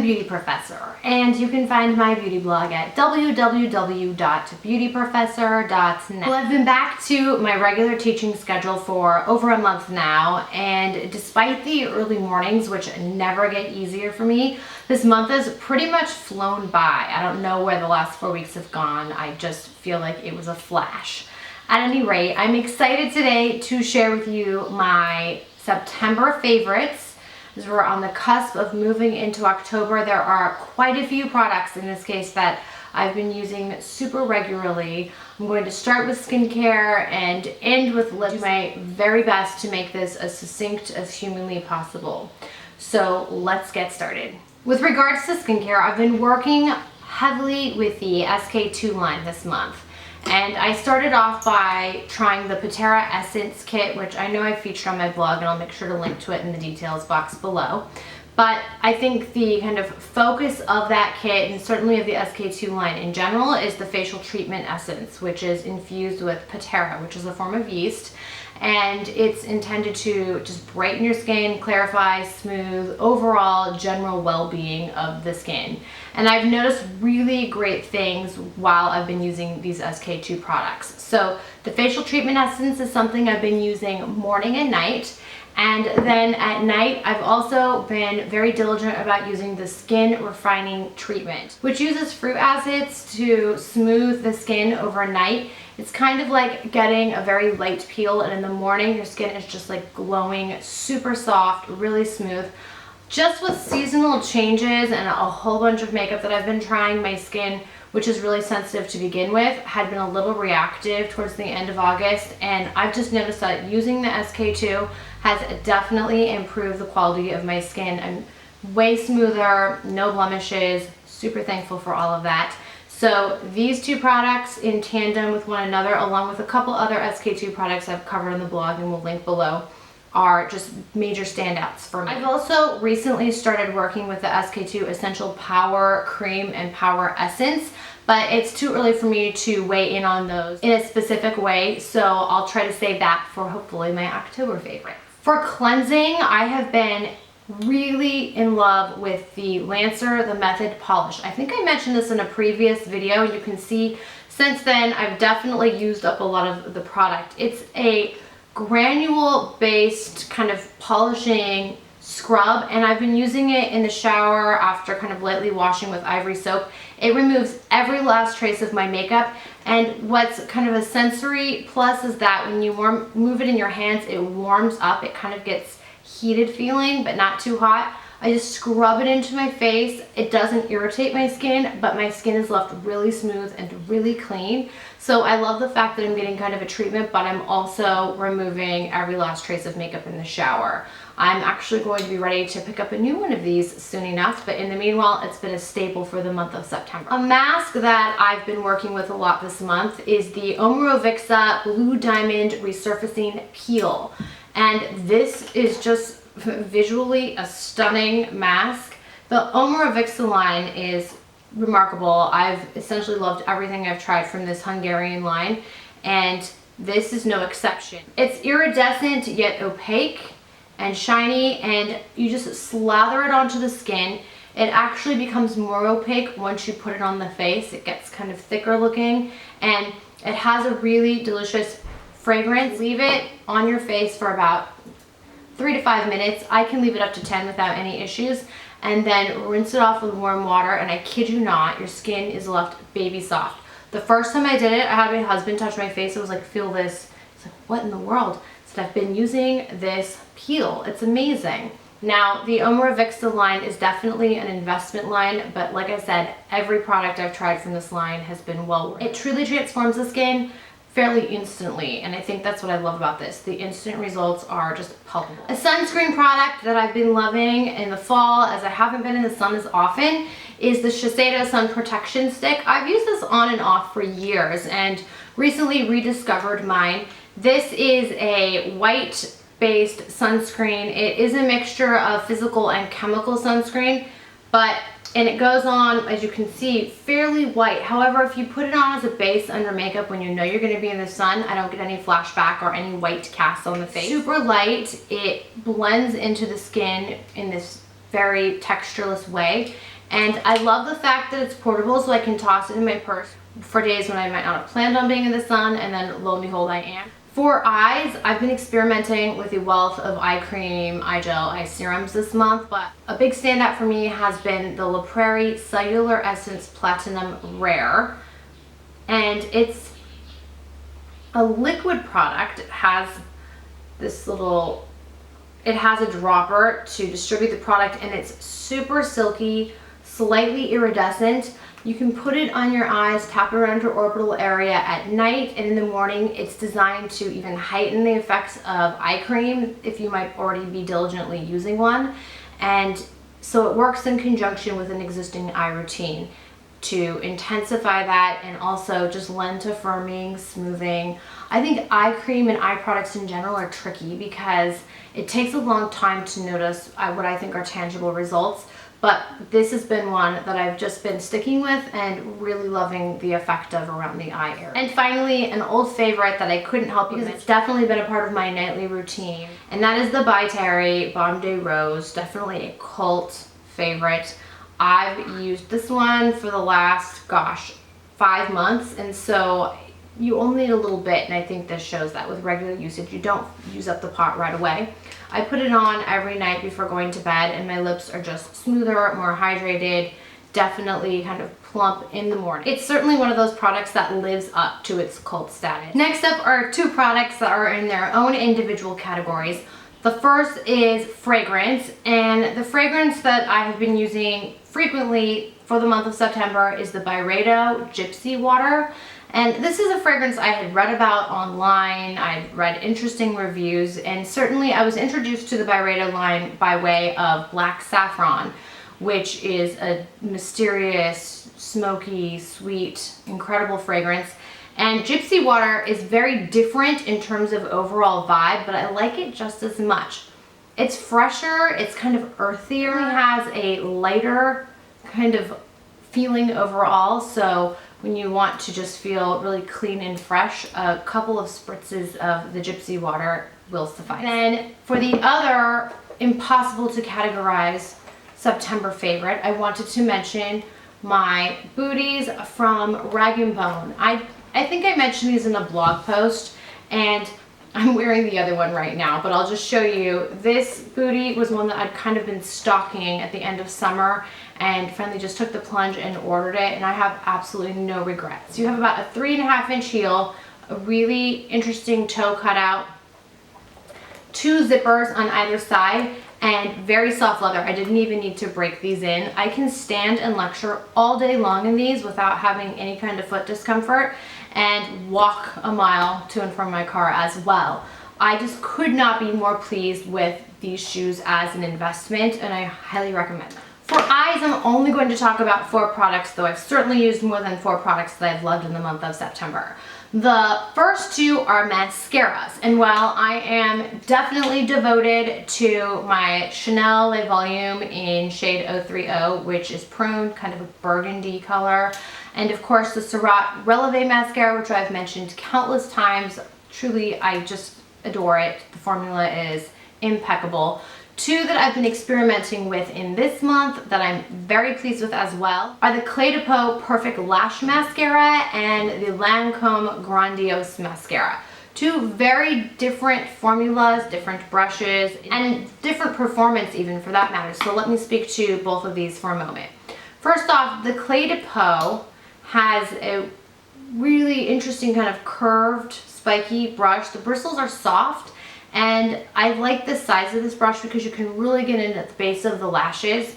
Beauty Professor, and you can find my beauty blog at www.beautyprofessor.net. Well, I've been back to my regular teaching schedule for over a month now, and despite the early mornings, which never get easier for me, this month has pretty much flown by. I don't know where the last 4 weeks have gone. I just feel like it was a flash. At any rate, I'm excited today to share with you my September favorites. As we're on the cusp of moving into October, there are quite a few products in this case that I've been using super regularly. I'm going to start with skincare and end with lips. Do my very best to make this as succinct as humanly possible. So let's get started. With regards to skincare, I've been working heavily with the SK-II line this month. And I started off by trying the Patera Essence Kit, which I know I featured on my blog, and I'll make sure to link to it in the details box below. But I think the kind of focus of that kit, and certainly of the SK-II line in general, is the facial treatment essence, which is infused with Patera, which is a form of yeast. And it's intended to just brighten your skin, clarify, smooth, overall general well-being of the skin. And I've noticed really great things while I've been using these SK-II products. So the facial treatment essence is something I've been using morning and night. And then at night, I've also been very diligent about using the skin refining treatment, which uses fruit acids to smooth the skin overnight. It's kind of like getting a very light peel, and in the morning, your skin is just like glowing, super soft, really smooth. Just with seasonal changes and a whole bunch of makeup that I've been trying, my skin, which is really sensitive to begin with, had been a little reactive towards the end of August, and I've just noticed that using the SK-II has definitely improved the quality of my skin. I'm way smoother, no blemishes, super thankful for all of that. So these two products in tandem with one another, along with a couple other SK-II products I've covered in the blog and will link below, are just major standouts for me. I've also recently started working with the SK-II Essential Power Cream and Power Essence, but it's too early for me to weigh in on those in a specific way, so I'll try to save that for hopefully my October favorite. For cleansing, I have been really in love with the Lancer The Method Polish. I think I mentioned this in a previous video. You can see since then I've definitely used up a lot of the product. It's a granule based kind of polishing scrub, and I've been using it in the shower after kind of lightly washing with ivory soap. It removes every last trace of my makeup, and what's kind of a sensory plus is that when you move it in your hands, it warms up. It kind of gets heated feeling, but not too hot. I just scrub it into my face. It doesn't irritate my skin, but my skin is left really smooth and really clean. So I love the fact that I'm getting kind of a treatment, but I'm also removing every last trace of makeup in the shower. I'm actually going to be ready to pick up a new one of these soon enough, but in the meanwhile, it's been a staple for the month of September. A mask that I've been working with a lot this month is the Omorovicza Blue Diamond Resurfacing Peel. And this is just visually a stunning mask. The Omorovicza line is remarkable. I've essentially loved everything I've tried from this Hungarian line, and this is no exception. It's iridescent yet opaque and shiny, and you just slather it onto the skin. It actually becomes more opaque once you put it on the face. It gets kind of thicker looking, and it has a really delicious fragrance. Leave it on your face for about 3 to 5 minutes. I can leave it up to 10 without any issues, and then rinse it off with warm water, and I kid you not, your skin is left baby soft. The first time I did it, I had my husband touch my face. I was like, feel this. He's like, what in the world? So I've been using this peel. It's amazing. Now, the Omorovicza line is definitely an investment line, but like I said, every product I've tried from this line has been well worth it. It truly transforms the skin fairly instantly, and I think that's what I love about this. The instant results are just palpable. A sunscreen product that I've been loving in the fall, as I haven't been in the sun as often, is the Shiseido Sun Protection Stick. I've used this on and off for years and recently rediscovered mine. This is a white-based sunscreen. It is a mixture of physical and chemical sunscreen, and it goes on, as you can see, fairly white. However, if you put it on as a base under makeup when you know you're going to be in the sun, I don't get any flashback or any white cast on the face. Super light. It blends into the skin in this very textureless way, And I love the fact that it's portable, so I can toss it in my purse for days when I might not have planned on being in the sun, and then lo and behold, I am. For eyes, I've been experimenting with a wealth of eye cream, eye gel, eye serums this month, but a big standout for me has been the La Prairie Cellular Essence Platinum Rare. And it's a liquid product. It has this little, it has a dropper to distribute the product, and it's super silky, slightly iridescent. You can put it on your eyes, tap it around your orbital area at night, and in the morning it's designed to even heighten the effects of eye cream if you might already be diligently using one. And so it works in conjunction with an existing eye routine to intensify that and also just lend to firming, smoothing. I think eye cream and eye products in general are tricky because it takes a long time to notice what I think are tangible results. But this has been one that I've just been sticking with and really loving the effect of around the eye area. And finally, an old favorite that I couldn't help because it's definitely been a part of my nightly routine, and that is the By Terry Balm de Rose. Definitely a cult favorite. I've used this one for the last, gosh, 5 months, and so you only need a little bit, and I think this shows that with regular usage you don't use up the pot right away. I put it on every night before going to bed, and my lips are just smoother, more hydrated, definitely kind of plump in the morning. It's certainly one of those products that lives up to its cult status. Next up are 2 products that are in their own individual categories. The first is fragrance, and the fragrance that I have been using frequently for the month of September is the Byredo Gypsy Water. And this is a fragrance I had read about online. I'd read interesting reviews, and certainly I was introduced to the Byredo line by way of Black Saffron, which is a mysterious, smoky, sweet, incredible fragrance. And Gypsy Water is very different in terms of overall vibe, but I like it just as much. It's fresher, it's kind of earthier, it has a lighter kind of feeling overall, so when you want to just feel really clean and fresh, a couple of spritzes of the Gypsy Water will suffice. Then for the other impossible to categorize September favorite, I wanted to mention my booties from Rag & Bone. I think I mentioned these in a blog post, and I'm wearing the other one right now, but I'll just show you. This bootie was one that I'd kind of been stalking at the end of summer, and finally just took the plunge and ordered it, and I have absolutely no regrets. You have about a 3.5-inch heel, a really interesting toe cutout, 2 zippers on either side, and very soft leather. I didn't even need to break these in. I can stand and lecture all day long in these without having any kind of foot discomfort, and walk a mile to and from my car as well. I just could not be more pleased with these shoes as an investment, and I highly recommend them. For eyes, I'm only going to talk about 4 products, though I've certainly used more than 4 products that I've loved in the month of September. The first 2 are mascaras, and while I am definitely devoted to my Chanel Le Volume in shade 030, which is prune, kind of a burgundy color, and of course the Surratt Releve mascara, which I've mentioned countless times. Truly, I just adore it. The formula is impeccable. 2 that I've been experimenting with in this month that I'm very pleased with as well are the Clé de Peau Perfect Lash Mascara and the Lancome Grandiose Mascara. 2 very different formulas, different brushes, and different performance even for that matter. So let me speak to both of these for a moment. First off, the Clé de Peau has a really interesting kind of curved, spiky brush. The bristles are soft, and I like the size of this brush because you can really get in at the base of the lashes.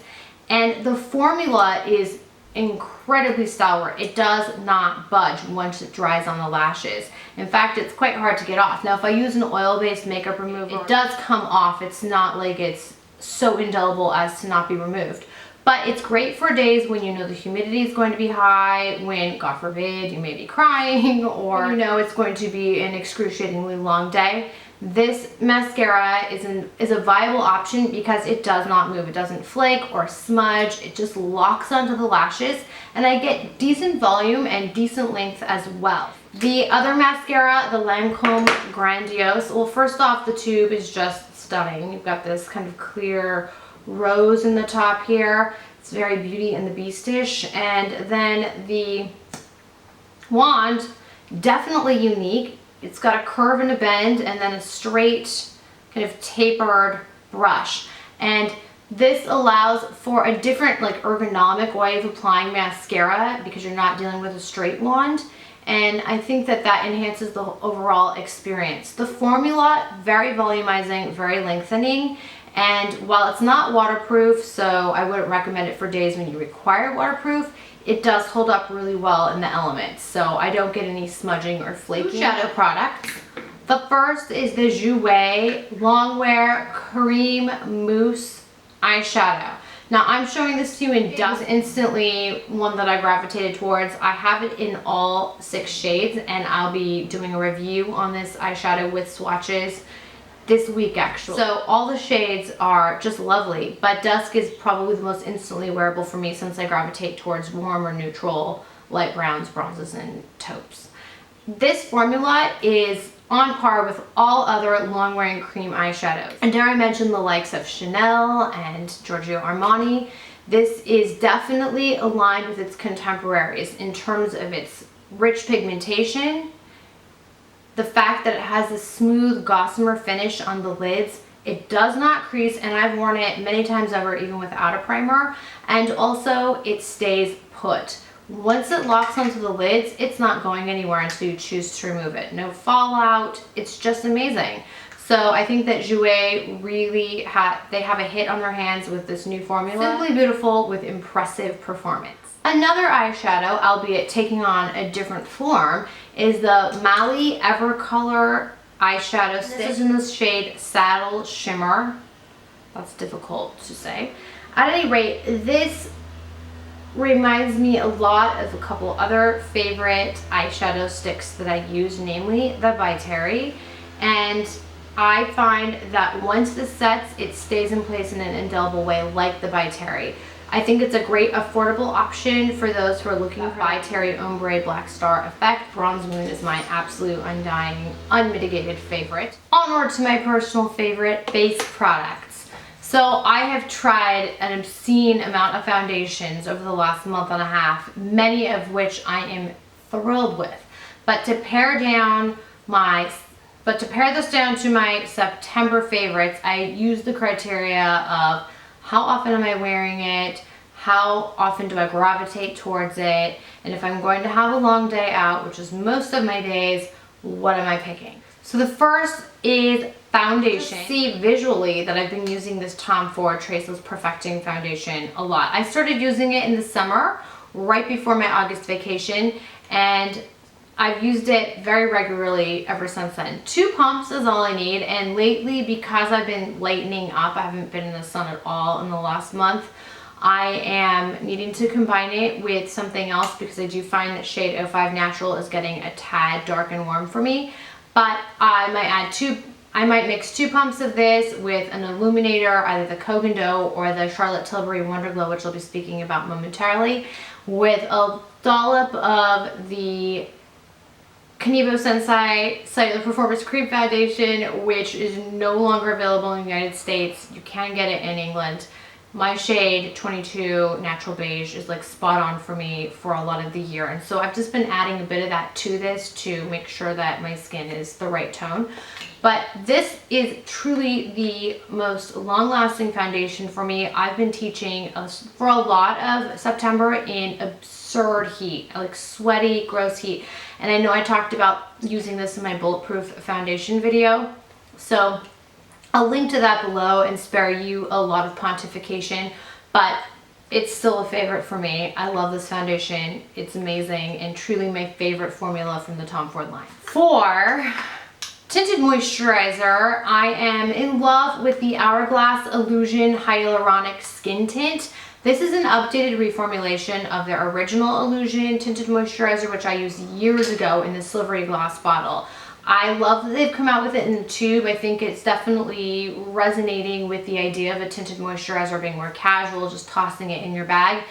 And the formula is incredibly stalwart. It does not budge once it dries on the lashes. In fact, it's quite hard to get off. Now, if I use an oil-based makeup remover, it does come off. It's not like it's so indelible as to not be removed. But it's great for days when you know the humidity is going to be high, when, God forbid, you may be crying, or you know it's going to be an excruciatingly long day. This mascara is a viable option because it does not move. It doesn't flake or smudge. It just locks onto the lashes, and I get decent volume and decent length as well. The other mascara, the Lancome Grandiose, well, first off, the tube is just stunning. You've got this kind of clear rose in the top here. It's very Beauty and the Beast-ish. And then the wand, definitely unique. It's got a curve and a bend and then a straight kind of tapered brush. And this allows for a different like ergonomic way of applying mascara because you're not dealing with a straight wand. And I think that that enhances the overall experience. The formula, very volumizing, very lengthening. And while it's not waterproof, so I wouldn't recommend it for days when you require waterproof, it does hold up really well in the elements. So I don't get any smudging or flaking. Shadow products. The first is the Jouer Longwear Cream Mousse Eyeshadow. Now I'm showing this to you in Dust. Instantly one that I gravitated towards. I have it in all 6 shades and I'll be doing a review on this eyeshadow with swatches this week actually. So all the shades are just lovely, but Dusk is probably the most instantly wearable for me since I gravitate towards warm or neutral light browns, bronzes, and taupes. This formula is on par with all other long-wearing cream eyeshadows. And dare I mention the likes of Chanel and Giorgio Armani. This is definitely aligned with its contemporaries in terms of its rich pigmentation, the fact that it has a smooth gossamer finish on the lids. It does not crease, and I've worn it many times over even without a primer, and also it stays put. Once it locks onto the lids, it's not going anywhere until you choose to remove it. No fallout, it's just amazing. So I think that Jouer really they have a hit on their hands with this new formula. Simply beautiful with impressive performance. Another eyeshadow, albeit taking on a different form, is the Mally Evercolor eyeshadow stick. This is in the shade Saddle Shimmer. That's difficult to say. At any rate, this reminds me a lot of a couple other favorite eyeshadow sticks that I use, namely the By Terry. And I find that once this sets, it stays in place in an indelible way like the By Terry. I think it's a great affordable option for those who are looking for By Terry Ombre Black Star Effect. Bronze Moon is my absolute undying, unmitigated favorite. Onward to my personal favorite, face products. So I have tried an obscene amount of foundations over the last month and a half, many of which I am thrilled with. But to pare this down to my September favorites, I use the criteria of how often am I wearing it, how often do I gravitate towards it, and if I'm going to have a long day out, which is most of my days, what am I picking? So the first is foundation. See visually that I've been using this Tom Ford Traceless Perfecting Foundation a lot. I started using it in the summer, right before my August vacation, and I've used it very regularly ever since then. 2 pumps is all I need, and lately, because I've been lightening up, I haven't been in the sun at all in the last month, I am needing to combine it with something else because I do find that shade 05 Natural is getting a tad dark and warm for me. But I might mix 2 pumps of this with an illuminator, either the Kogan Dough or the Charlotte Tilbury Wonder Glow, which I'll be speaking about momentarily, with a dollop of the Kanebo Sensei Cellular Performance Cream Foundation, which is no longer available in the United States. You can get it in England. My shade 22 Natural Beige is like spot on for me for a lot of the year, and so I've just been adding a bit of that to this to make sure that my skin is the right tone. But this is truly the most long-lasting foundation for me. I've been teaching for a lot of September in absurd heat, like sweaty, gross heat. And I know I talked about using this in my Bulletproof Foundation video. So I'll link to that below and spare you a lot of pontification, but it's still a favorite for me. I love this foundation. It's amazing and truly my favorite formula from the Tom Ford line. For tinted moisturizer, I am in love with the Hourglass Illusion Hyaluronic Skin Tint. This is an updated reformulation of their original Illusion tinted moisturizer, which I used years ago in the silvery glass bottle. I love that they've come out with it in the tube. I think it's definitely resonating with the idea of a tinted moisturizer being more casual, just tossing it in your bag.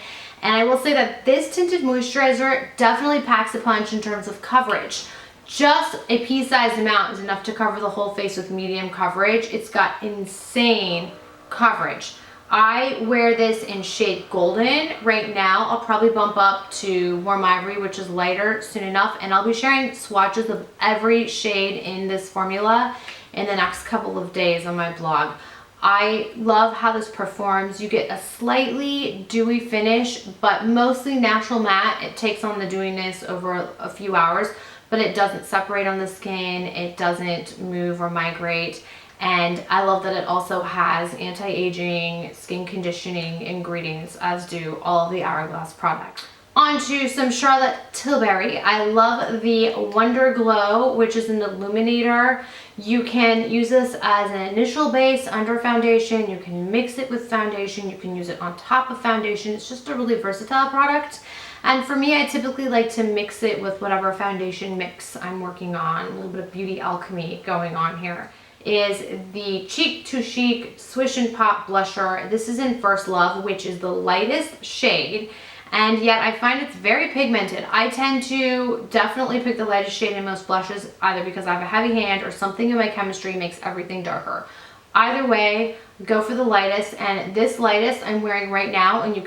And I will say that this tinted moisturizer definitely packs a punch in terms of coverage. Just a pea-sized amount is enough to cover the whole face with medium coverage. It's got insane coverage. I wear this in shade Golden right now. I'll probably bump up to Warm Ivory, which is lighter, soon enough, and I'll be sharing swatches of every shade in this formula in the next couple of days on my blog. I love how this performs. You get a slightly dewy finish, but mostly natural matte. It takes on the dewiness over a few hours, but it doesn't separate on the skin. It doesn't move or migrate. And I love that it also has anti-aging, skin conditioning ingredients, as do all of the Hourglass products. On to some Charlotte Tilbury. I love the Wonder Glow, which is an illuminator. You can use this as an initial base under foundation. You can mix it with foundation. You can use it on top of foundation. It's just a really versatile product. And for me, I typically like to mix it with whatever foundation mix I'm working on. A little bit of beauty alchemy going on here. Is the Cheek to Chic Swish and Pop blusher. This is in First Love, which is the lightest shade, and yet I find it's very pigmented. I tend to definitely pick the lightest shade in most blushes, either because I have a heavy hand or something in my chemistry makes everything darker. Either way, go for the lightest, and this lightest I'm wearing right now, and you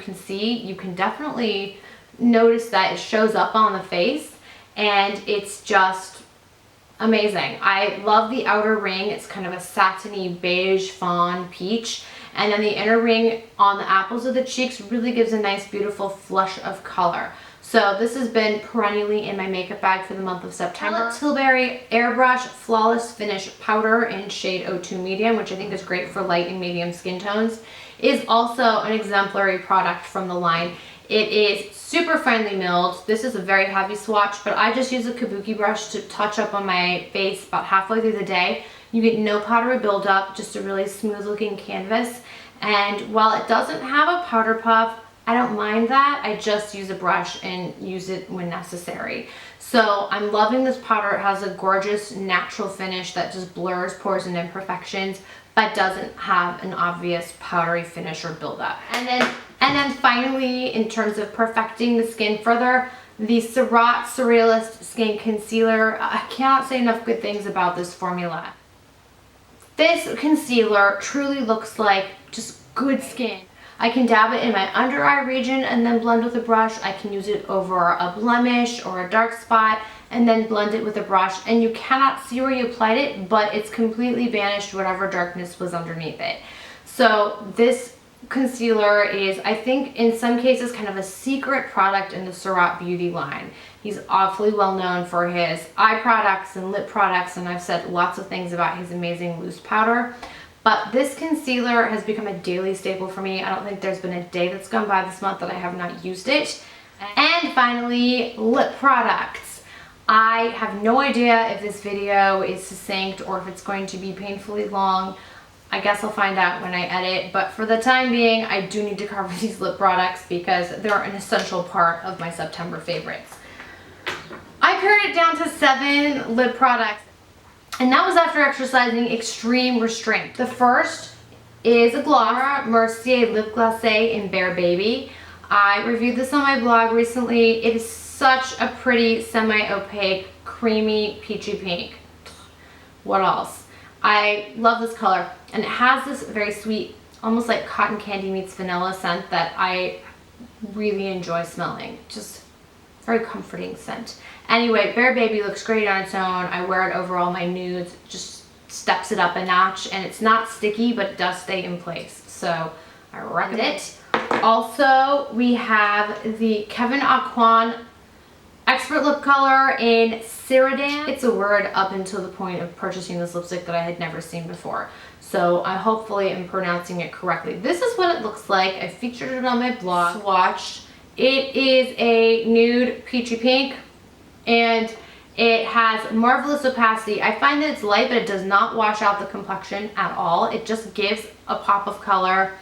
can definitely notice that it shows up on the face, and it's just amazing. I love the outer ring. It's kind of a satiny beige fawn peach, and then the inner ring on the apples of the cheeks really gives a nice beautiful flush of color. So this has been perennially in my makeup bag for the month of September. Charlotte Tilbury Airbrush Flawless Finish Powder in shade 02 Medium, which I think is great for light and medium skin tones, is also an exemplary product from the line. It is super finely milled. This is a very heavy swatch, but I just use a kabuki brush to touch up on my face about halfway through the day. You get no powdery buildup, just a really smooth looking canvas. And while it doesn't have a powder puff, I don't mind that. I just use a brush and use it when necessary. So I'm loving this powder. It has a gorgeous natural finish that just blurs pores and imperfections, but doesn't have an obvious powdery finish or buildup. And then finally, in terms of perfecting the skin further, the Surratt Surrealist Skin Concealer. I cannot say enough good things about this formula. This concealer truly looks like just good skin. I can dab it in my under eye region and then blend with a brush. I can use it over a blemish or a dark spot and then blend it with a brush, and you cannot see where you applied it, but it's completely banished whatever darkness was underneath it. So this concealer is, I think, in some cases kind of a secret product in the Surratt beauty line. He's awfully well known for his eye products and lip products, and I've said lots of things about his amazing loose powder. But this concealer has become a daily staple for me. I don't think there's been a day that's gone by this month that I have not used it. And finally, lip products. I have no idea if this video is succinct or if it's going to be painfully long. I guess I'll find out when I edit, but for the time being, I do need to cover these lip products because they're an essential part of my September favorites. I pared it down to 7 lip products, and that was after exercising extreme restraint. The first is a gloss, Mercier Lip Glacé in Bear Baby. I reviewed this on my blog recently. It is such a pretty semi-opaque, creamy, peachy pink. What else? I love this color, and it has this very sweet, almost like cotton candy meets vanilla scent that I really enjoy smelling. Just very comforting scent. Anyway, Bear Baby looks great on its own. I wear it over all my nudes. Just steps it up a notch, and it's not sticky, but it does stay in place. So I recommend it. Also, we have the Kevyn Aucoin Expert Lip Color in Ceradan. It's a word up until the point of purchasing this lipstick that I had never seen before. So I hopefully am pronouncing it correctly. This is what it looks like. I featured it on my blog. Swatched. It is a nude peachy pink, and it has marvelous opacity. I find that it's light, but it does not wash out the complexion at all. It just gives a pop of color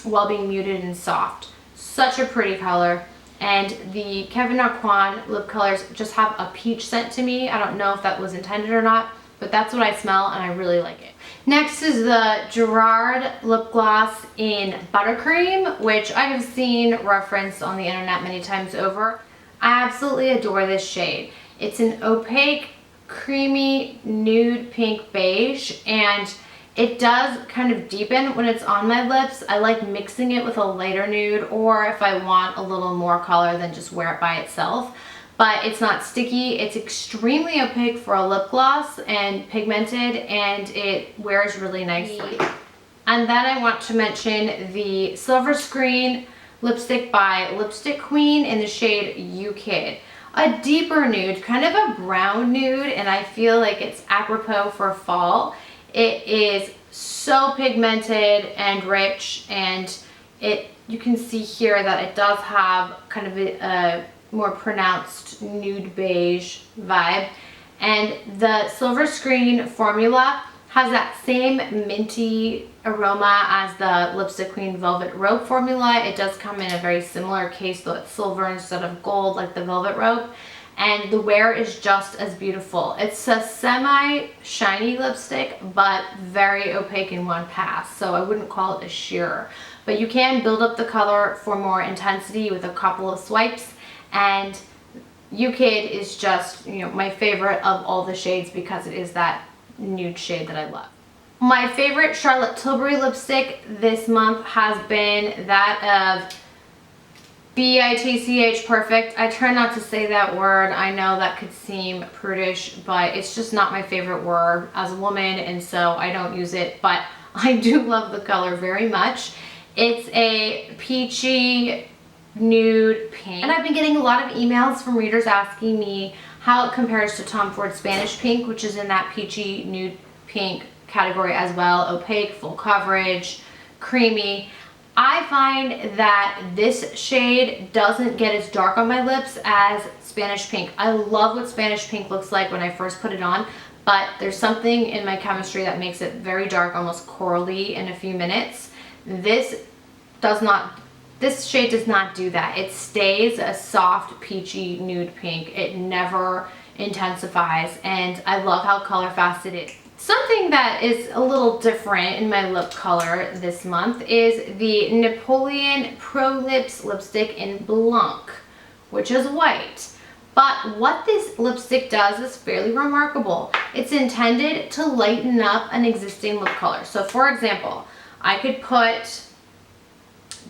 while being muted and soft. Such a pretty color. And the Kevyn Aucoin lip colors just have a peach scent to me. I don't know if that was intended or not, but that's what I smell, and I really like it. Next is the Gerard lip gloss in Buttercream, which I have seen referenced on the internet many times over. I absolutely adore this shade. It's an opaque, creamy, nude pink beige, and It does kind of deepen when it's on my lips. I like mixing it with a lighter nude, or if I want a little more color, then just wear it by itself. But it's not sticky. It's extremely opaque for a lip gloss and pigmented, and it wears really nicely. And then I want to mention the Silver Screen lipstick by Lipstick Queen in the shade You Kid. A deeper nude, kind of a brown nude, and I feel like it's apropos for fall. It is so pigmented and rich, and you can see here that it does have kind of a more pronounced nude beige vibe. And the Silver Screen formula has that same minty aroma as the Lipstick Queen Velvet Rope formula. It does come in a very similar case, though it's silver instead of gold like the Velvet Rope. And the wear is just as beautiful. It's a semi-shiny lipstick, but very opaque in one pass, so I wouldn't call it a sheer. But you can build up the color for more intensity with a couple of swipes, and You Kid is just, you know, my favorite of all the shades because it is that nude shade that I love. My favorite Charlotte Tilbury lipstick this month has been that of BITCH Perfect. I try not to say that word. I know that could seem prudish, but it's just not my favorite word as a woman, and so I don't use it, but I do love the color very much. It's a peachy nude pink, and I've been getting a lot of emails from readers asking me how it compares to Tom Ford Spanish Pink, which is in that peachy nude pink category as well. Opaque, full coverage, creamy. I find that this shade doesn't get as dark on my lips as Spanish Pink. I love what Spanish Pink looks like when I first put it on, but there's something in my chemistry that makes it very dark, almost corally in a few minutes. This shade does not do that. It stays a soft, peachy nude pink. It never intensifies, and I love how color fast it is. Something that is a little different in my lip color this month is the Napoleon Pro Lips lipstick in Blanc, which is white. But what this lipstick does is fairly remarkable. It's intended to lighten up an existing lip color. So for example, I could put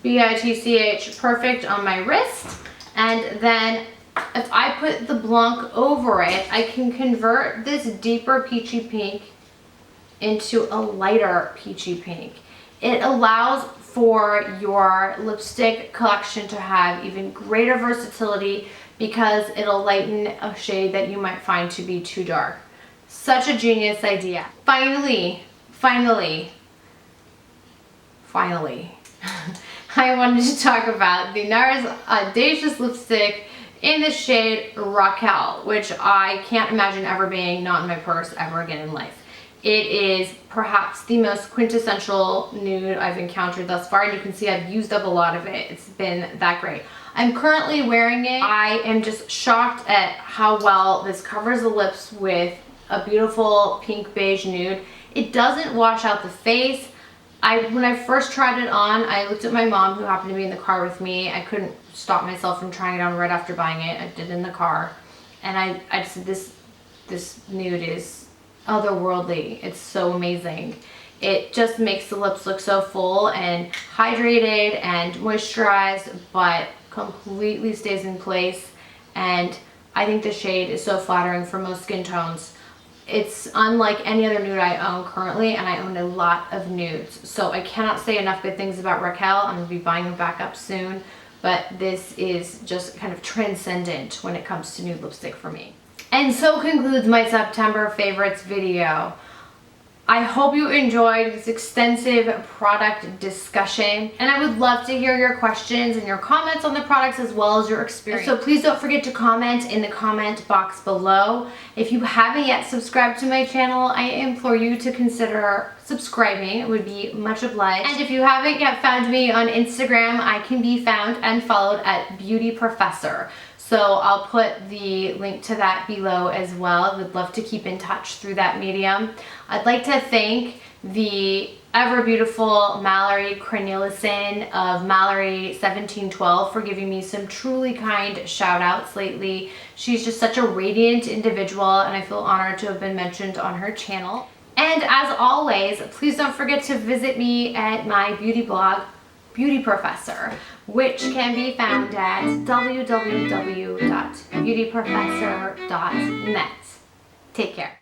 BITCH Perfect on my wrist, and then if I put the Blanc over it, I can convert this deeper peachy pink into a lighter peachy pink. It allows for your lipstick collection to have even greater versatility because it'll lighten a shade that you might find to be too dark. Such a genius idea. Finally, I wanted to talk about the NARS Audacious lipstick in the shade Raquel, which I can't imagine ever being not in my purse ever again in life. It is perhaps the most quintessential nude I've encountered thus far, and you can see I've used up a lot of it. It's been that great. I'm currently wearing it. I am just shocked at how well this covers the lips with a beautiful pink beige nude. It doesn't wash out the face. When I first tried it on, I looked at my mom, who happened to be in the car with me. I couldn't stop myself from trying it on right after buying it. I did in the car, and I just said, this nude is otherworldly. It's so amazing. It just makes the lips look so full and hydrated and moisturized, but completely stays in place. And I think the shade is so flattering for most skin tones. It's unlike any other nude I own currently, and I own a lot of nudes. So I cannot say enough good things about Raquel. I'm going to be buying them back up soon, but this is just kind of transcendent when it comes to nude lipstick for me. And so concludes my September favorites video. I hope you enjoyed this extensive product discussion, and I would love to hear your questions and your comments on the products as well as your experience. So please don't forget to comment in the comment box below. If you haven't yet subscribed to my channel, I implore you to consider subscribing. It would be much obliged. And if you haven't yet found me on Instagram, I can be found and followed at beautyprofessor. So I'll put the link to that below as well. I would love to keep in touch through that medium. I'd like to thank the ever beautiful Mallory Cornelison of Mallory 1712 for giving me some truly kind shout outs lately. She's just such a radiant individual, and I feel honored to have been mentioned on her channel. And as always, please don't forget to visit me at my beauty blog, Beauty Professor, which can be found at www.beautyprofessor.net. Take care.